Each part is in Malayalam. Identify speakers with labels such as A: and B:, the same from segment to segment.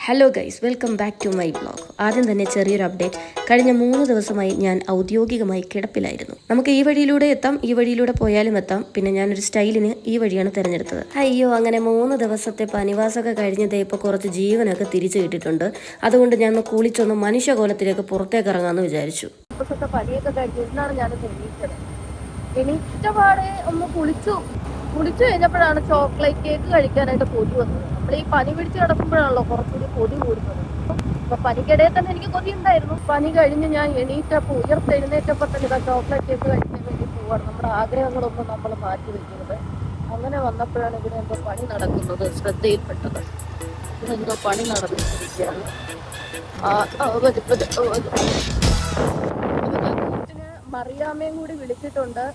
A: Hello guys, welcome back to my blog. ആദ്യം തന്നെ ചെറിയൊരു അപ്ഡേറ്റ്. കഴിഞ്ഞ 3 ദിവസമായി ഞാൻ ഔദ്യോഗികമായി കിടപ്പിലായിരുന്നു. നമുക്ക് ഈ വഴിയിലൂടെ എത്താം, ഈ വഴിയിലൂടെ പോയാലും എത്താം. പിന്നെ ഞാനൊരു സ്റ്റൈലിന് ഈ വഴിയാണ് തിരഞ്ഞെടുത്തത്. അയ്യോ, അങ്ങനെ 3 ദിവസത്തെ പനിവാസമൊക്കെ കഴിഞ്ഞതേ ഇപ്പോൾ കുറച്ച് ജീവനൊക്കെ തിരിച്ചു കിട്ടിയിട്ടുണ്ട്. അതുകൊണ്ട് ഞാൻ കുളിച്ചൊന്ന് മനുഷ്യകോലത്തിലേക്ക് പുറത്തേക്ക് ഇറങ്ങാമെന്ന് വിചാരിച്ചു. പനിയൊക്കെ കഴിഞ്ഞിരുന്നാണ് ഞാനത് എണീറ്റപാടെ ഒന്ന് കുളിച്ചു കഴിഞ്ഞപ്പോഴാണ് ചോക്ലേറ്റ് കേക്ക് കഴിക്കാനായിട്ട് കൊതി വന്നത്. നമ്മൾ ഈ പനി പിടിച്ച് കിടക്കുമ്പോഴാണല്ലോ കുറച്ചുകൂടി കൊതി കൂടുന്നത്. അപ്പൊ പനിക്കിടയിൽ തന്നെ എനിക്ക് കൊതി ഉണ്ടായിരുന്നു. പനി കഴിഞ്ഞ് ഞാൻ ഉയർത്തെഴുന്നേറ്റപ്പോൾ തന്നെ ഇതാ ചോക്ലേറ്റ് കേക്ക് കഴിക്കാൻ വേണ്ടി പോവാണ്. നമ്മുടെ ആഗ്രഹങ്ങളൊന്നും നമ്മൾ മാറ്റി വെക്കുന്നത്. അങ്ങനെ വന്നപ്പോഴാണ് ഇതിനെന്തോ പണി നടക്കുന്നത് ശ്രദ്ധയിൽപ്പെട്ടത്. ഇതിനെന്തോ പണി നടന്നിരിക്കുകയാണ്. മറിയാമ്മയും കൂടി വിളിച്ചിട്ടുണ്ട്.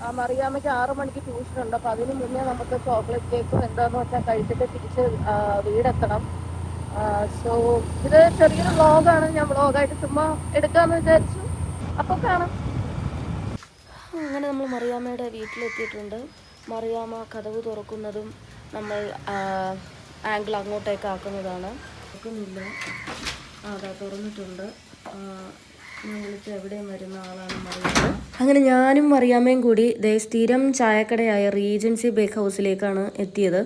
A: ആ മറിയാമ്മയ്ക്ക് 6 മണിക്ക് ട്യൂഷൻ ഉണ്ട്. അപ്പൊ അതിന് മുന്നേ നമുക്ക് ചോക്ലേറ്റ് കേക്കും എന്താന്ന് വെച്ചാൽ കഴിച്ചിട്ട് തിരിച്ച് വീടെത്തണം. സോ ഇത് ചെറിയൊരു വ്ളോഗാണ്. ഞാൻ വ്ളോഗായിട്ട് ചുമ്മാ എടുക്കാന്ന് വിചാരിച്ചു. അപ്പൊ കാണാം. അങ്ങനെ നമ്മൾ മറിയാമ്മയുടെ വീട്ടിലെത്തിയിട്ടുണ്ട്. മറിയാമ്മ കതവ് തുറക്കുന്നതും നമ്മൾ ആംഗിൾ അങ്ങോട്ടേക്ക് ആക്കുന്നതാണ്. തുറക്കുന്നില്ല. അതാ തുറന്നിട്ടുണ്ട്. ഞാൻ വിളിച്ച് എവിടെയും വരുന്ന ആളാണ് മറിയാമ്മ. അങ്ങനെ ഞാനും മറിയാമ്മയും കൂടി സ്ഥിരം ചായക്കടയായ റീജൻസി ബേക്ക് ഹൗസിലേക്കാണ് എത്തിയത്.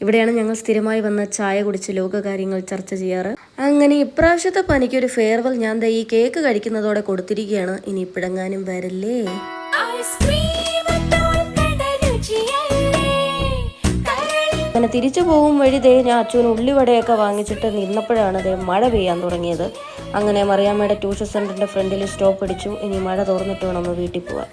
A: ഇവിടെയാണ് ഞങ്ങൾ സ്ഥിരമായി വന്ന് ചായ കുടിച്ച് ലോകകാര്യങ്ങൾ ചർച്ച ചെയ്യാറ്. അങ്ങനെ ഇപ്രാവശ്യത്തെ പനിക്കൊരു ഫെയർവെൽ ഞാൻ ഈ കേക്ക് കഴിക്കുന്നതോടെ കൊടുത്തിരിക്കുകയാണ്. ഇനി ഇപ്പിടങ്ങാനും വരല്ലേ. അങ്ങനെ തിരിച്ചു പോകും വഴി ഞാൻ അച്ഛന് ഉള്ളിവടയൊക്കെ വാങ്ങിച്ചിട്ട് നിന്നപ്പോഴാണ് മഴ പെയ്യാൻ തുടങ്ങിയത്. അങ്ങനെ മറിയാമ്മയുടെ ട്യൂഷൻ സെന്ററിന്റെ ഫ്രണ്ടിൽ സ്റ്റോപ്പ് അടിച്ചു. ഇനി മഴ തോർന്നിട്ട് വേണം വീട്ടിൽ പോവാൻ.